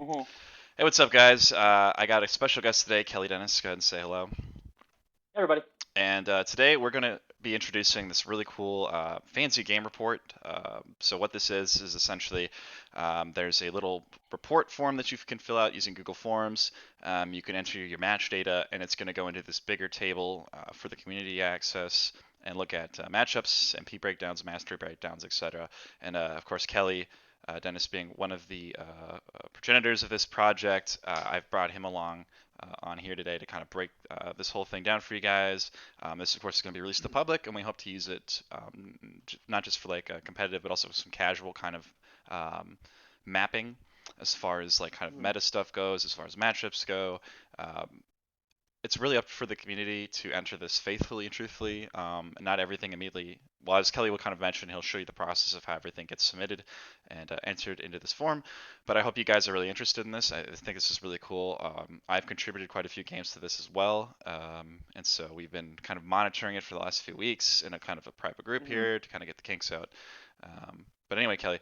Hmm. Hey, what's up, guys? I got a special guest today, Kelly Dennis. Go ahead and say hello. Everybody. And today we're going to be introducing this really cool FanZ game report. So what this is essentially there's a little report form that you can fill out using Google Forms. You can enter your match data, and it's going to go into this bigger table for the community access and look at matchups, MP breakdowns, mastery breakdowns, etc. And of course, Kelly Dennis being one of the progenitors of this project, I've brought him along on here today to kind of break this whole thing down for you guys. This, of course, is going to be released to the public, and we hope to use it not just for like a competitive, but also some casual kind of mapping as far as like kind of Hmm. meta stuff goes, as far as matchups go. Um, it's really up for the community to enter this faithfully and truthfully. Not everything immediately. Well, as Kelly will kind of mention, he'll show you the process of how everything gets submitted and entered into this form. But I hope you guys are really interested in this. I think this is really cool. I've contributed quite a few games to this as well, and so we've been kind of monitoring it for the last few weeks in a kind of a private group Hmm. here to kind of get the kinks out. But anyway, Kelly,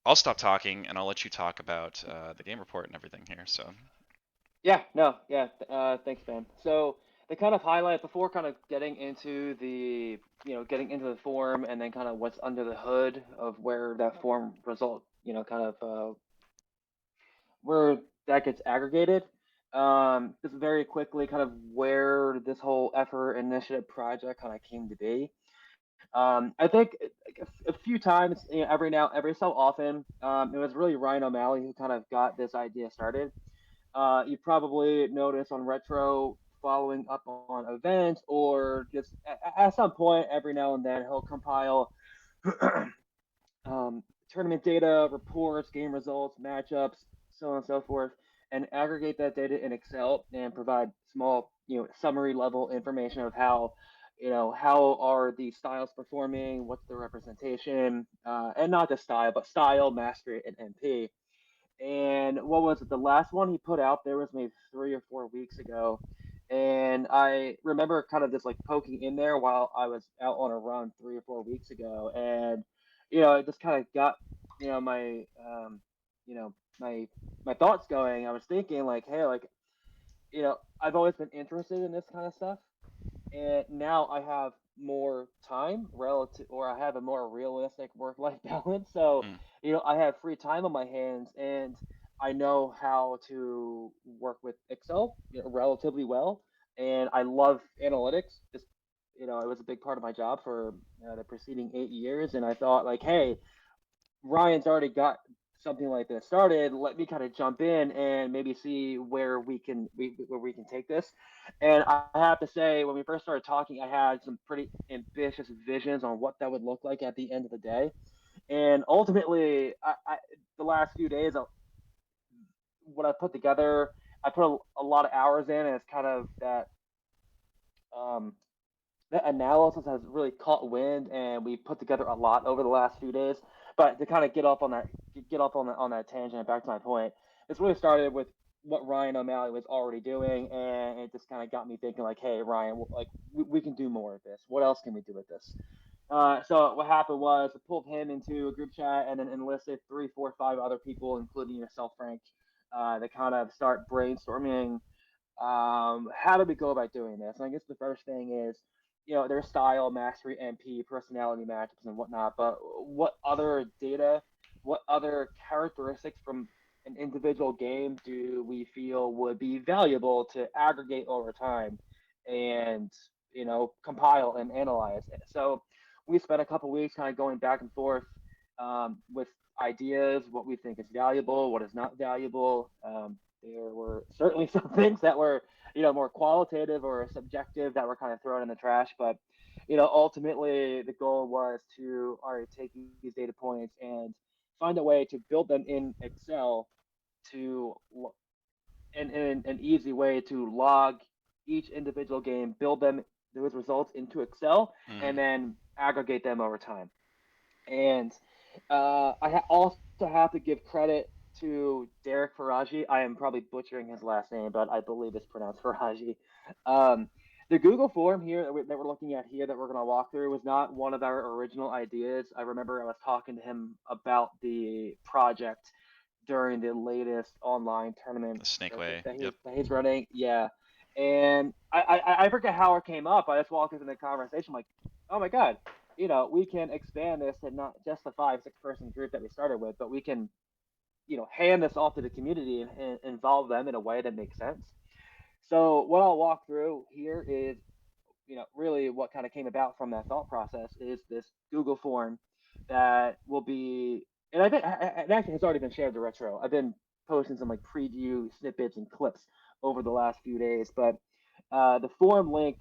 I'll stop talking and I'll let you talk about the game report and everything here. So. Yeah, no, yeah. Thanks, man. So the kind of highlight before kind of getting into getting into the form and then kind of what's under the hood of where that form result, kind of where that gets aggregated. Just very quickly, kind of where this whole effort, initiative, project kind of came to be. I think a few times, every so often, it was really Ryan O'Malley who kind of got this idea started. You probably notice on Retro following up on events or just at some point every now and then he'll compile tournament data, reports, game results, matchups, so on and so forth, and aggregate that data in Excel and provide small, summary level information of how are the styles performing, what's the representation, and not just style, but style, mastery, and MP. And what was it? The last one he put out there was maybe 3 or 4 weeks ago. And I remember kind of just like poking in there while I was out on a run 3 or 4 weeks ago. And, it just kind of got, my, you know, my, my thoughts going. I was thinking like, hey, like, I've always been interested in this kind of stuff, and now I have more time relative, or I have a more realistic work-life balance. So, Mm. I have free time on my hands, and I know how to work with Excel, relatively well. And I love analytics. Just, it was a big part of my job for the preceding 8 years, and I thought like, hey, Ryan's already got something like this started. Let me kind of jump in and maybe see where we can take this. And I have to say, when we first started talking, I had some pretty ambitious visions on what that would look like at the end of the day. And ultimately, the last few days, what I put together, I put a lot of hours in, and it's kind of um, that analysis has really caught wind, and we put together a lot over the last few days. But to kind of get off on that tangent, back to my point, it's really started with what Ryan O'Malley was already doing, and it just kind of got me thinking like, hey, Ryan, like we can do more of this. What else can we do with this? So what happened was I pulled him into a group chat and then enlisted three, four, five other people, including yourself, Frank, to kind of start brainstorming how do we go about doing this? And I guess the first thing is, their style, mastery, MP, personality matchups, and whatnot. But what other data, what other characteristics from an individual game do we feel would be valuable to aggregate over time and, compile and analyze? So we spent a couple weeks kind of going back and forth with ideas, what we think is valuable, what is not valuable. There were certainly some things that were, more qualitative or subjective that were kind of thrown in the trash. But, ultimately the goal was to, all right, take these data points and find a way to build them in Excel to, in an easy way to log each individual game, build them, those results into Excel, Hmm. and then aggregate them over time. And also have to give credit to Derek Faraji. I am probably butchering his last name, but I believe it's pronounced Faraji. Um, the Google form here that we're looking at here that we're going to walk through was not one of our original ideas. I remember I was talking to him about the project during the latest online tournament The Snake that, Way. that Yep. he's that he's running. Yeah, and I forget how it came up. I just walked into the conversation like, oh my god, we can expand this to not just the 5-6 person group that we started with, but we can hand this off to the community and involve them in a way that makes sense. So what I'll walk through here is really what kind of came about from that thought process is this Google form that will be, and I think it actually has already been shared to Retro. I've been posting some like preview snippets and clips over the last few days, but the forum link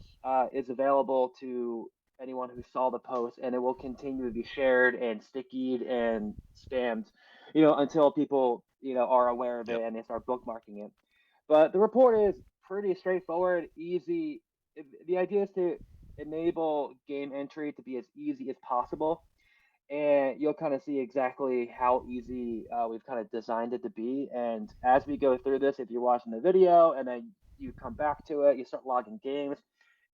is available to anyone who saw the post, and it will continue to be shared and stickied and spammed, until people are aware of Yep. it and they start bookmarking it. But the report is pretty straightforward, easy. The idea is to enable game entry to be as easy as possible, and you'll kind of see exactly how easy we've kind of designed it to be. And as we go through this, if you're watching the video and then you come back to it, you start logging games.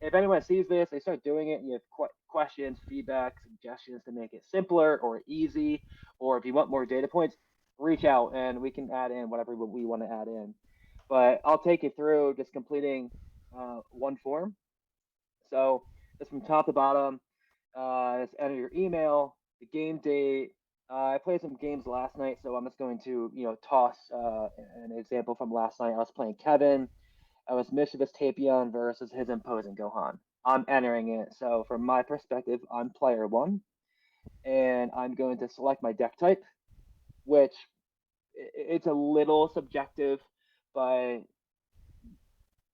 If anyone sees this, they start doing it, and you have questions, feedback, suggestions to make it simpler or easy, or if you want more data points, reach out and we can add in whatever we want to add in. But I'll take you through just completing one form. So just from top to bottom, just enter your email, the game date. I played some games last night, so I'm just going to toss an example from last night. I was playing Kevin. I was Mischievous Tapion versus his imposing Gohan. I'm entering it, so from my perspective, I'm player one, and I'm going to select my deck type, which it's a little subjective, but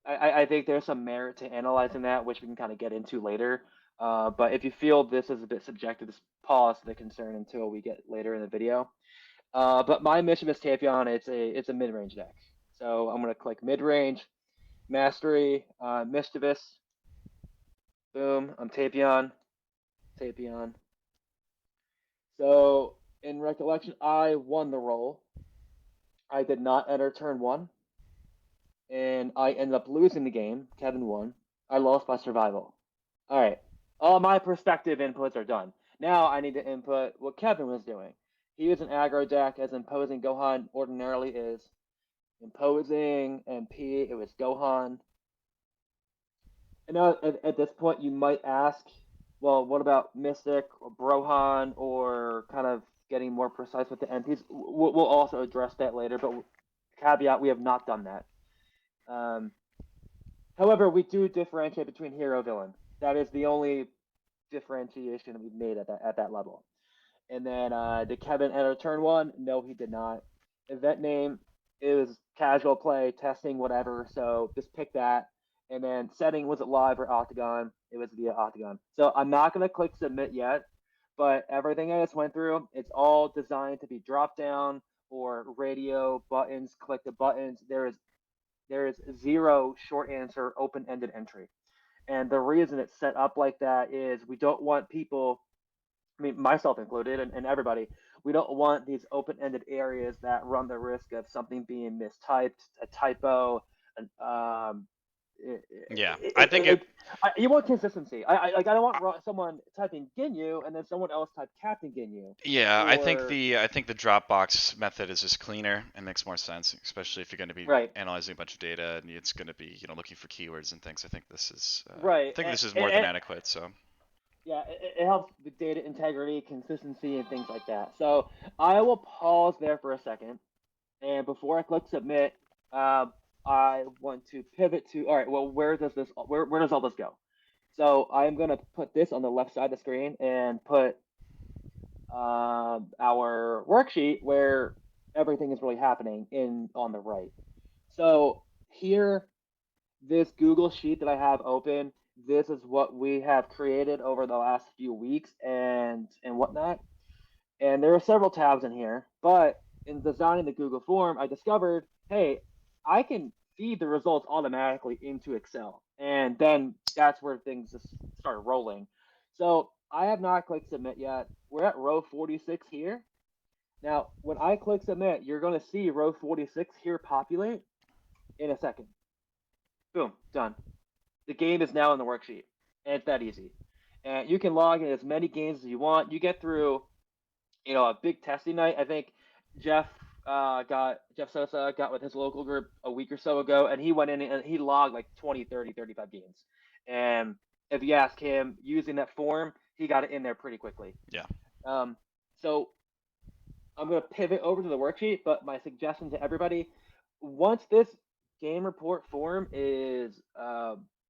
I think there's some merit to analyzing that, which we can kind of get into later. But if you feel this is a bit subjective, just pause the concern until we get later in the video. But my Mischievous Tapion, it's a mid range deck, so I'm gonna click mid range, mastery, Mischievous. Boom, I'm Tapion, Tapion. So in recollection, I won the roll. I did not enter turn one, and I ended up losing the game. Kevin won. I lost by survival. All right. All my perspective inputs are done. Now I need to input what Kevin was doing. He was an aggro deck, as imposing Gohan ordinarily is. Imposing MP, it was Gohan. And now at this point, you might ask, well, what about Mystic or Brohan, or kind of getting more precise with the MPs? We'll also address that later, but caveat, we have not done that. However, we do differentiate between hero villain. That is the only differentiation we've made at that level. And then did Kevin enter turn one? No, he did not. Event name, it was casual play, testing, whatever. So just pick that. And then setting, was it live or Octagon? It was via Octagon. So I'm not going to click submit yet, but everything I just went through, it's all designed to be drop down or radio buttons. Click the buttons. There is zero short answer open ended entry. And the reason it's set up like that is we don't want people, I mean, myself included, and everybody, we don't want these open-ended areas that run the risk of something being mistyped, a typo, an, Yeah. I think it. you want consistency. I don't want someone typing Ginyu and then someone else type Captain Ginyu, Yeah, or I think the Dropbox method is just cleaner and makes more sense, especially if you're going to be right, analyzing a bunch of data and it's going to be looking for keywords and things. I right, think this is more than adequate. So yeah, it helps with data integrity, consistency, and things like that. So I will pause there for a second. And before I click submit, I want to pivot to, all right, well, where does all this go? So I'm going to put this on the left side of the screen and put our worksheet where everything is really happening on the right. So here, this Google sheet that I have open, this is what we have created over the last few weeks and whatnot. And there are several tabs in here, but in designing the Google form, I discovered, hey, I can feed the results automatically into Excel. And then that's where things just start rolling. So I have not clicked submit yet. We're at row 46 here. Now, when I click submit, you're going to see row 46 here populate in a second. Boom, done. The game is now in the worksheet. And it's that easy. And you can log in as many games as you want. You get through a big testing night. I think Jeff got Jeff Sosa got with his local group a week or so ago, and he went in and he logged like 20, 30, 35 games. And if you ask him using that form, he got it in there pretty quickly. Yeah. Um, so I'm going to pivot over to the worksheet, but my suggestion to everybody, once this game report form is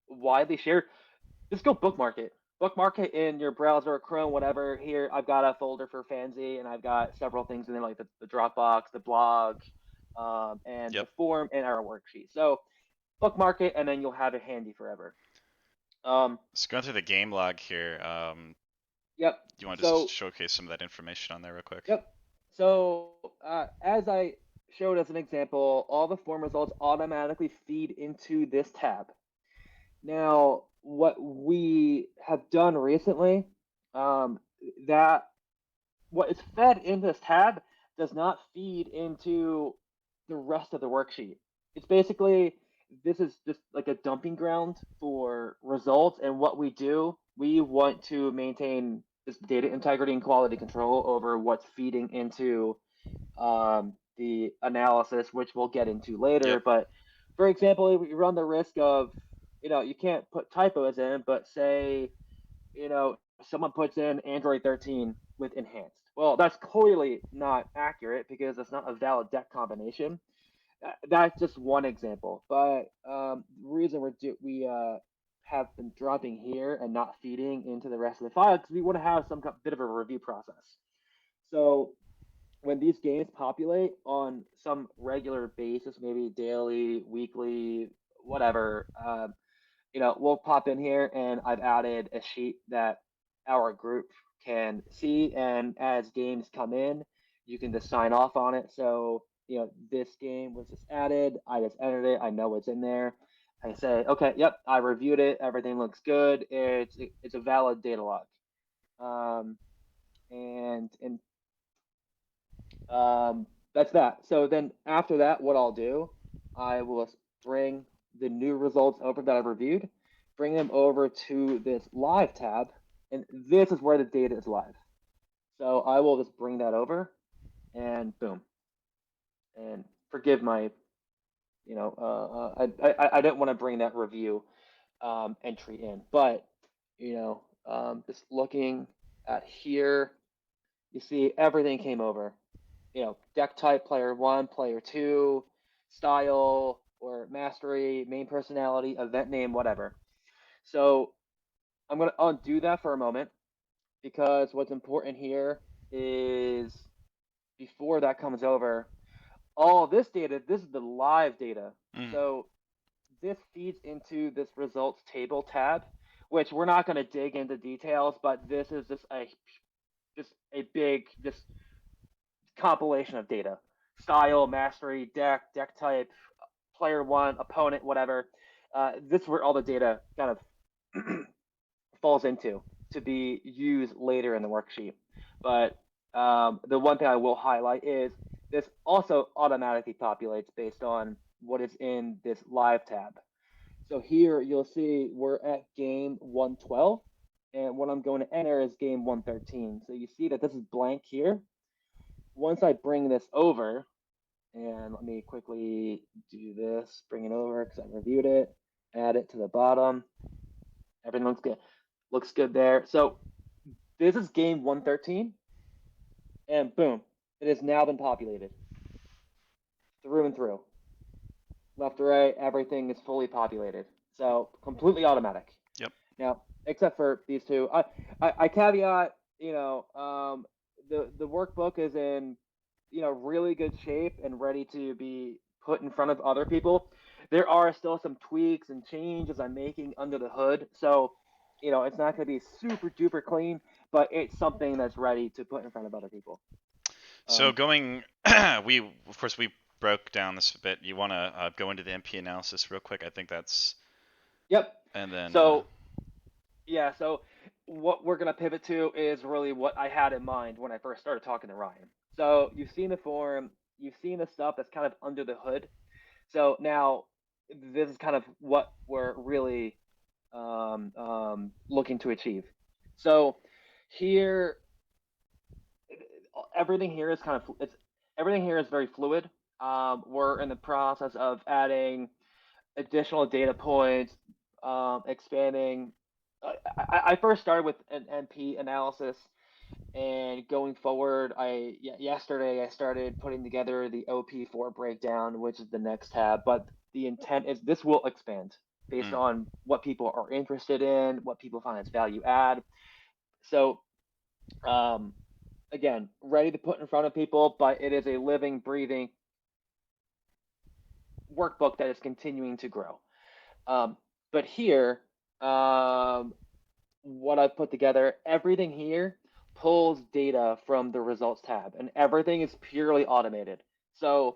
widely shared, just go bookmark it. Bookmark it in your browser, Chrome, whatever. Here, I've got a folder for FanZ, and I've got several things in there, like the Dropbox, the blog, and the Yep. form and our worksheet. So bookmark it, and then you'll have it handy forever. Um, So going through the game log here, yep. you want to just So showcase some of that information on there real quick? yep. So as I showed as an example, all the form results automatically feed into this tab. Now, what we have done recently, that what is fed in this tab does not feed into the rest of the worksheet. It's basically, this is just like a dumping ground for results, and what we do, we want to maintain this data integrity and quality control over what's feeding into the analysis, which we'll get into later. Yep. But for example, we run the risk of, you can't put typos in, but say, someone puts in Android 13 with enhanced. Well, that's clearly not accurate because it's not a valid deck combination. That's just one example. But the reason we have been dropping here and not feeding into the rest of the file because we want to have some bit of a review process. So when these games populate on some regular basis, maybe daily, weekly, whatever, we'll pop in here and I've added a sheet that our group can see. And as games come in, you can just sign off on it. So, this game was just added. I just entered it. I know it's in there. I say, okay, yep, I reviewed it. Everything looks good. It's a valid data log. Um, and that's that. So then after that, what I'll do, I will bring the new results over that I've reviewed, bring them over to this live tab, and this is where the data is live. So I will just bring that over, and boom. And forgive my, I didn't want to bring that review entry in, but just looking at here, you see everything came over. Deck type, player one, player two, style or mastery, main personality, event name, whatever. So I'm going to undo that for a moment because what's important here is before that comes over, all this data, this is the live data. Mm. So this feeds into this results table tab, which we're not going to dig into details, but this is just a big just compilation of data: style, mastery, deck type, player one, opponent, whatever. This is where all the data kind of falls into to be used later in the worksheet. But the one thing I will highlight is this also automatically populates based on what is in this live tab. So here you'll see we're at game 112, and what I'm going to enter is game 113. So you see that this is blank here. Once I bring this over, and let me quickly do this, bring it over because I reviewed it, add it to the bottom. Everything looks good. Looks good there. So this is game 113, and boom, it has now been populated through and through. Left to right, everything is fully populated. So completely automatic. Yep. Now, except for these two, I caveat, the workbook is in, really good shape and ready to be put in front of other people. There are still some tweaks and changes I'm making under the hood, so it's not going to be super duper clean, but it's something that's ready to put in front of other people. So going, we of course we broke down this a bit. You want to go into the MP analysis real quick? I think that's, Yep. and then So yeah, so what we're gonna pivot to is really what I had in mind when I first started talking to Ryan. So you've seen the forum, you've seen the stuff that's kind of under the hood. So now this is kind of what we're really looking to achieve. So here, everything here is kind of everything here is very fluid. We're in the process of adding additional data points, expanding. I first started with an NP analysis, and going forward, yesterday I started putting together the OP4 breakdown, which is the next tab. But the intent is this will expand based Mm, on what people are interested in, what people find as value add. So, um, again, ready to put in front of people, but it is a living, breathing workbook that is continuing to grow. Um, but here, um, what I've put together, everything here pulls data from the results tab, and everything is purely automated. So,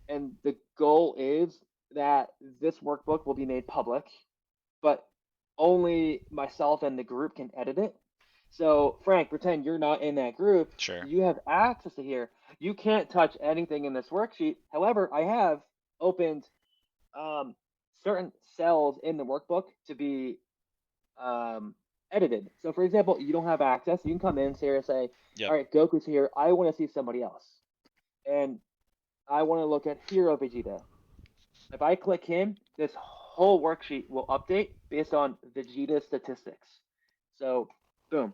and the goal is that this workbook will be made public, but only myself and the group can edit it. So, Frank, pretend you're not in that group. sure. You have access to here. You can't touch anything in this worksheet. However, I have opened um, certain cells in the workbook to be um, edited. So, for example, you don't have access. You can come in here and say, Yep. all right, Goku's here. I want to see somebody else. And I want to look at Hero Vegeta. If I click him, this whole worksheet will update based on Vegeta statistics. So, boom.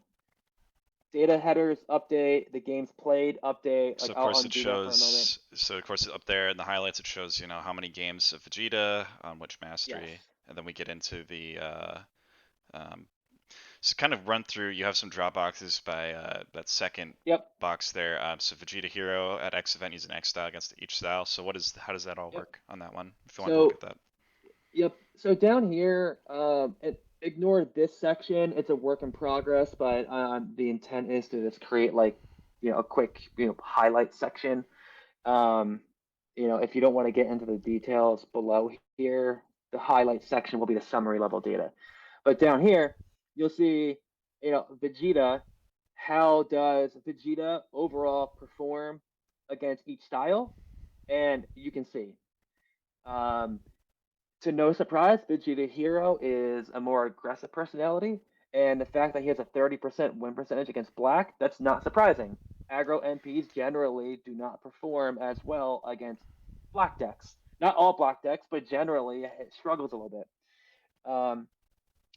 Data headers update, the games played update. So Like, of I'll course it undo that for a moment. shows. So of course up there in the highlights it shows how many games of Vegeta on which Yes. mastery, and then we get into the um, so kind of run through. You have some drop boxes by that second Yep. box there. So Vegeta Hero at X event using X style against each style. So how does that all Yep. work on that one? If you want to look So at that. Yep. So down here, ignore this section. It's a work in progress, but the intent is to just create like, a quick, highlight section. Um, if you don't want to get into the details below here, the highlight section will be the summary level data. But down here, you'll see, Vegeta. How does Vegeta overall perform against each style? And you can see. Um, to no surprise, Vegeta Hero is a more aggressive personality, and the fact that he has a 30% win percentage against Black, that's not surprising. Aggro NPs generally do not perform as well against Black decks. Not all Black decks, but generally it struggles a little bit. Um,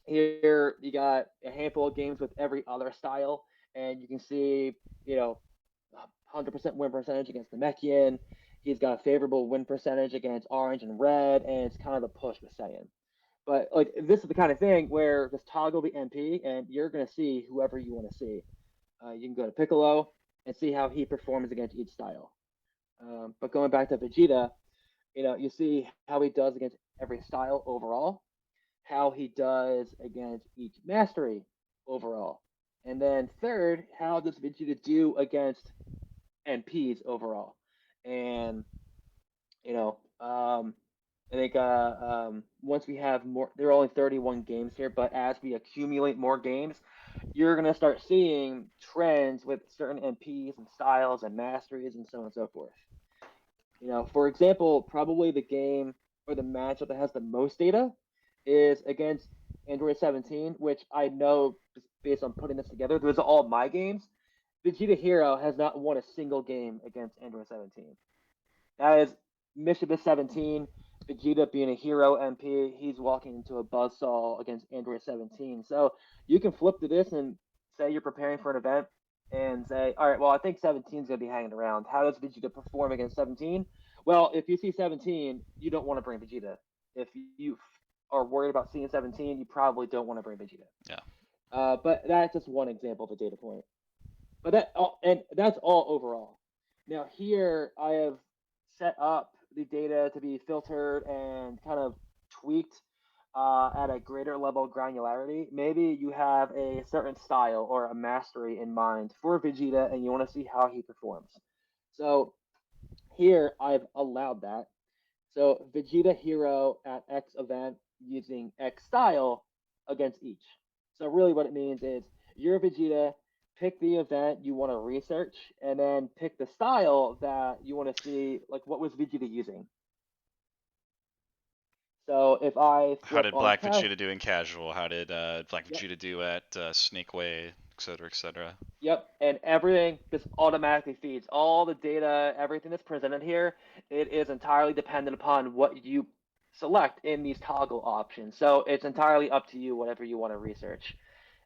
Here you got a handful of games with every other style, and you can see, 100% win percentage against the Mechian. He's got a favorable win percentage against Orange and Red, and it's kind of the push with Saiyan. But like this is the kind of thing where just toggle the MP, and you're gonna see whoever you want to see. You can go to Piccolo and see how he performs against each style. But going back to Vegeta, you see how he does against every style overall, how he does against each mastery overall. And then third, how does Vegeta do against NPs overall? And you know, I think once we have more, there are only 31 games here, but as we accumulate more games, you're gonna start seeing trends with certain NPs and styles and masteries and so on and so forth. For example, probably the game or the matchup that has the most data is against Android 17, which I know just based on putting this together, those are all my games. Vegeta Hero has not won a single game against Android 17. That is Mischievous 17. Vegeta being a hero MP, he's walking into a buzzsaw against Android 17. So you can flip to this and say you're preparing for an event and say, all right, well, I think 17 is going to be hanging around. How does Vegeta perform against 17? Well, if you see 17, you don't want to bring Vegeta. If you are worried about seeing 17, you probably don't want to bring Vegeta. Yeah. But that's just one example of a data point. But that's all overall. Now here I have set up the data to be filtered and kind of tweaked at a greater level of granularity. Maybe you have a certain style or a mastery in mind for Vegeta and you want to see how he performs. So here I've allowed that. So Vegeta Hero at X event using X style against each. So really what it means is you're Vegeta, pick the event you want to research, and then pick the style that you want to see, like what was Vegeta using. So if I How flip did on Black cash, Vegeta do in casual? How did Black yep, Vegeta do at Snake Way? et cetera, et cetera. Yep, and everything just automatically feeds all the data, everything that's presented here. It is entirely dependent upon what you select in these toggle options. So it's entirely up to you, whatever you want to research.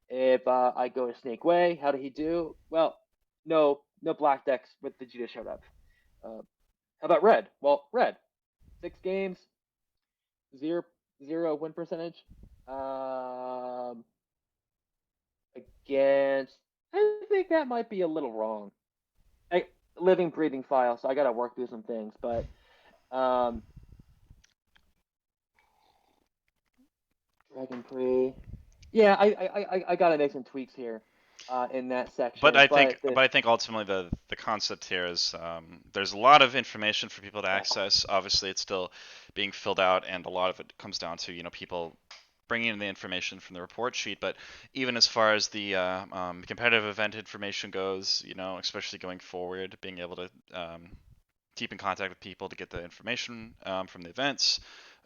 If I go to Snake Way, how did he do? Well, no black decks with Vegeta showed up. Uh, how about Red? Well, Red, 6 games, zero zero win percentage. Um, against, I think that might be a little wrong. I, living breathing file, so I gotta work through some things. But um, Dragon Pre, yeah, I gotta make some tweaks here in that But section. I think, But the but I think ultimately the concept here is there's a lot of information for people to yeah, access. Obviously, it's still being filled out, and a lot of it comes down to people bringing in the information from the report sheet. But even as far as the competitive event information goes, especially going forward, being able to keep in contact with people to get the information from the events.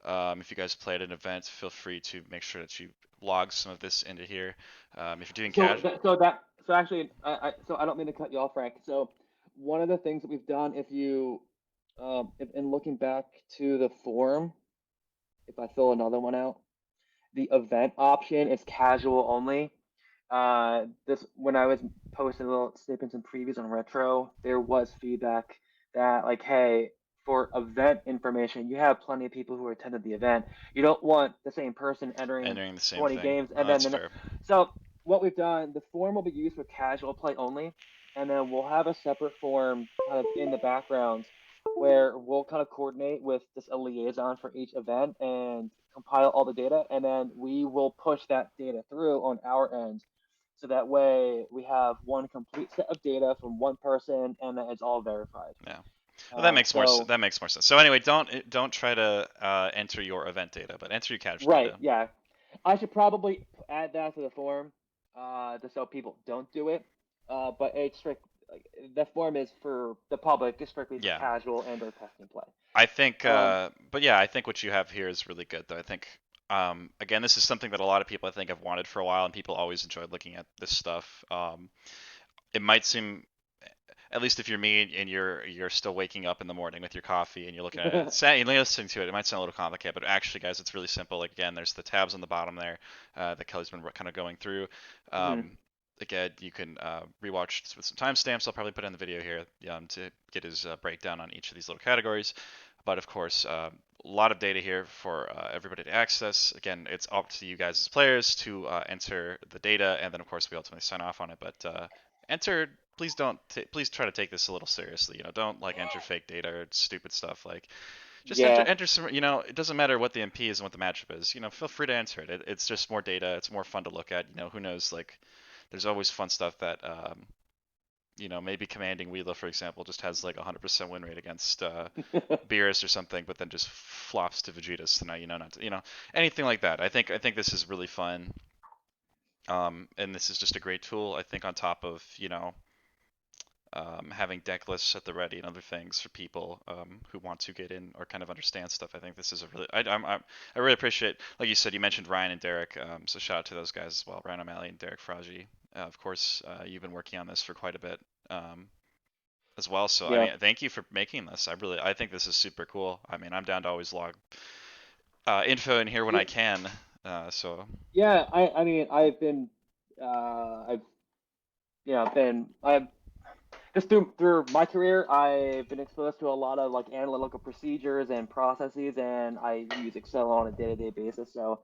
If you guys play at an event, feel free to make sure that you log some of this into here. If you're doing so cash, actually, so I don't mean to cut you off, Frank. So one of the things that we've done, if you if, in looking back to the form, if I fill another one out, the event option is casual only. This when I was posting little snippets and previews on Retro, there was feedback that like, hey, for event information, you have plenty of people who attended the event. You don't want the same person entering entering the same 20 thing. games Oh, and then that's the fair. so what we've done, the form will be used for casual play only, and then we'll have a separate form kind of in the background where we'll kind of coordinate with just a liaison for each event and compile all the data, and then we will push that data through on our end. So that way we have one complete set of data from one person, and that it's all verified. Yeah. Well, that makes more So that makes more sense. So anyway, don't try to enter your event data, but enter your cache right, data. yeah, I should probably add that to the form, just so people don't do it. But it's strict. Like, the form is for the public, just strictly for Yeah. casual and/or testing play. I think, Um, but yeah, I think what you have here is really good, though. I think, again, this is something that a lot of people I think have wanted for a while, and people always enjoyed looking at this stuff. It might seem, at least if you're me and you're still waking up in the morning with your coffee and you're looking at it, saying listening to it, it might sound a little complicated, but actually, guys, it's really simple. Like again, there's the tabs on the bottom there that Kelly's been kind of going through. mhm. Um, Again, you can rewatch with some timestamps. I'll probably put in the video here to get his breakdown on each of these little categories. But of course, a lot of data here for everybody to access. Again, it's up to you guys as players to enter the data, and then of course we ultimately sign off on it. But enter. Please don't. Please try to take this a little seriously. Don't like enter fake data or stupid stuff. Like just Yeah, enter some. It doesn't matter what the MP is and what the matchup is. Feel free to enter it. It's just more data. It's more fun to look at. Who knows? Like there's always fun stuff that maybe commanding Wheeler, for example, just has like 100% win rate against Beerus or something, but then just flops to Vegeta. So now not to, anything like that. I think this is really fun, and this is just a great tool. I think on top of having deck lists at the ready and other things for people who want to get in or kind of understand stuff. I think this is a really I really appreciate, like you said, you mentioned Ryan and Derek, so shout out to those guys as well, Ryan O'Malley and Derek Fragy. Of course, you've been working on this for quite a bit. As well. So I yeah, mean, thank you for making this. I think this is super cool. I mean, I'm down to always log info in here when yeah, I can. So yeah. I mean, I've been I've just through my career, I've been exposed to a lot of like analytical procedures and processes, and I use Excel on a day-to-day basis. So,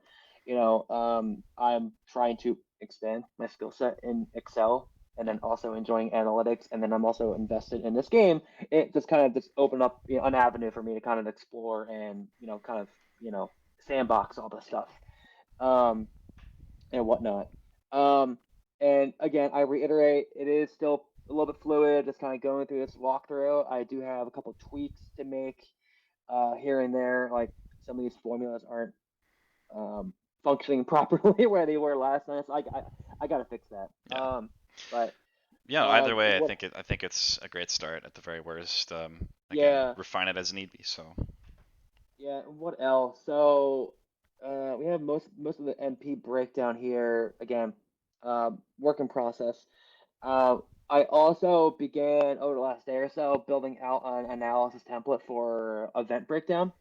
I'm trying to expand my skill set in Excel, and then also enjoying analytics, and then I'm also invested in this game. It just kind of just opened up, an avenue for me to kind of explore and kind of sandbox all this stuff. Um, and whatnot. Um, and again, I reiterate, it is still a little bit fluid, just kind of going through this walkthrough. I do have a couple tweaks to make here and there. Like some of these formulas aren't functioning properly where they were last night, so I got to fix that. yeah, But yeah. Either way, I what? think it's a great start at the very worst. Again, Yeah, refine it as need be. So yeah. What else? So we have most of the MP breakdown here again. Work in process. Uh, I also began over the last day or so building out an analysis template for event breakdown.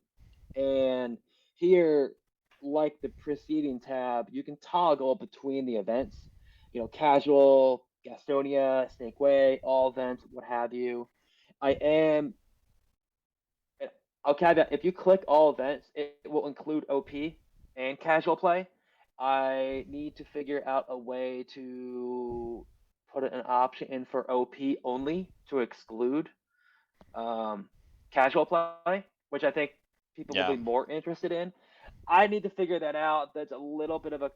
And here, like the preceding tab, you can toggle between the events, casual, Gastonia, Snake Way, all events, what have you. I am, I'll caveat, if you click all events, it will include OP and casual play. I need to figure out a way to put an option in for OP only to exclude um, casual play, which I think people will Yeah. be more interested in. I need to figure that out. That's a little bit of a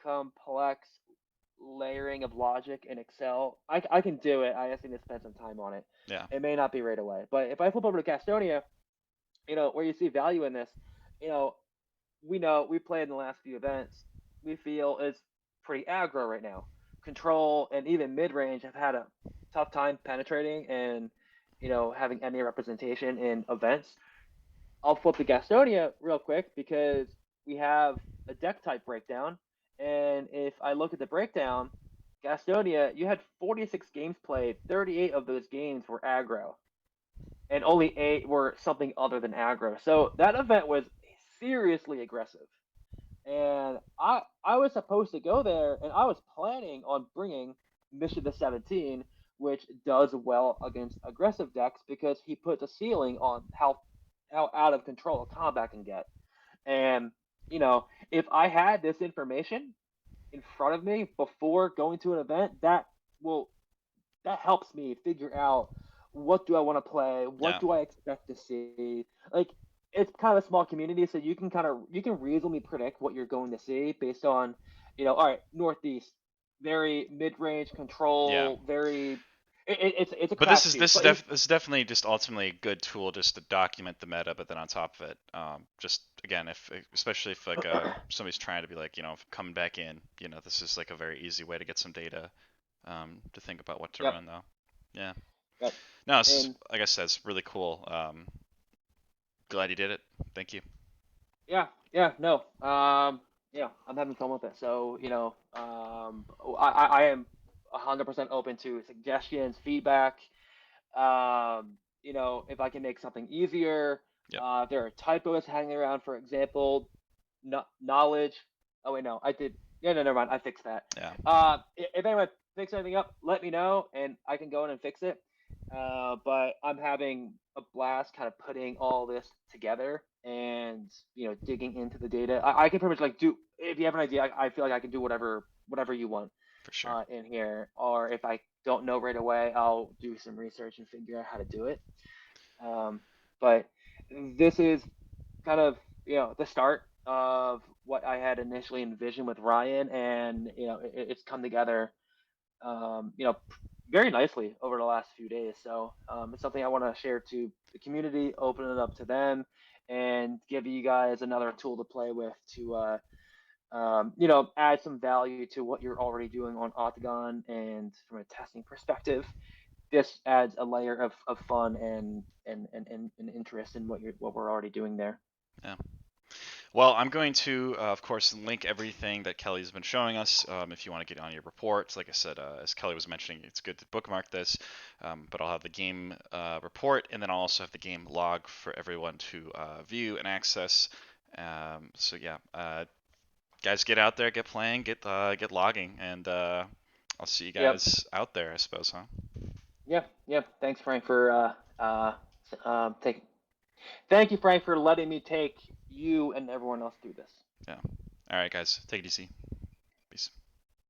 complex layering of logic in Excel. I can do it. I just need to spend some time on it. Yeah. It may not be right away, but if I flip over to Gastonia, where you see value in this, you know we played in the last few events. We feel is pretty aggro right now. Control and even mid range have had a tough time penetrating and having any representation in events. I'll flip to Gastonia real quick because we have a deck type breakdown. And if I look at the breakdown, Gastonia, you had 46 games played. 38 of those games were aggro, and only 8 were something other than aggro. So that event was seriously aggressive. And I was supposed to go there, and I was planning on bringing Mission to 17, which does well against aggressive decks because he puts a ceiling on how out of control a combat can get. And if I had this information in front of me before going to an event, will that helps me figure out what do I want to play, what Yeah. do I expect to see. Like it's kind of a small community, so you can reasonably predict what you're going to see based on, all right, Northeast, very mid range Yeah. control, very. It's a But this is crapshoot, but it, this is definitely just ultimately a good tool just to document the meta. But then on top of it, just again, if especially if like somebody's trying to be like, coming back in, this is like a very easy way to get some data, to think about what to yep, run though. Yeah. yep, No, it's and like I said, it's really cool. Glad you did it. Thank you. yeah, yeah, no, I'm having fun with it. So I am 100% open to suggestions, feedback. If I can make something easier, Yep. if there are typos hanging around, for example, no, knowledge. Oh wait, no, I did. Yeah, no, never mind. I fixed that. Yeah. If anyone picks anything up, let me know, and I can go in and fix it. But I'm having a blast, kind of putting all this together and digging into the data. I can pretty much like do. If you have an idea, I feel like I can do whatever you want For sure. in here. Or if I don't know right away, I'll do some research and figure out how to do it. Um, but this is kind of the start of what I had initially envisioned with Ryan, and it's come together, very nicely over the last few days. So it's something I want to share to the community, open it up to them, and give you guys another tool to play with to add some value to what you're already doing on Octagon, and from a testing perspective, this adds a layer of fun and interest in what we're already doing there. Yeah. Well, I'm going to, of course, link everything that Kelly's been showing us. If you want to get on your reports, like I said, as Kelly was mentioning, it's good to bookmark this. But I'll have the game report, and then I'll also have the game log for everyone to view and access. So yeah, guys, get out there, get playing, get logging, and I'll see you Yep. guys out there, I suppose, huh? Yeah. Yeah. Thanks, Frank, for take. Thank you, Frank, for letting me take you and everyone else through this. Yeah. All right, guys, take it easy.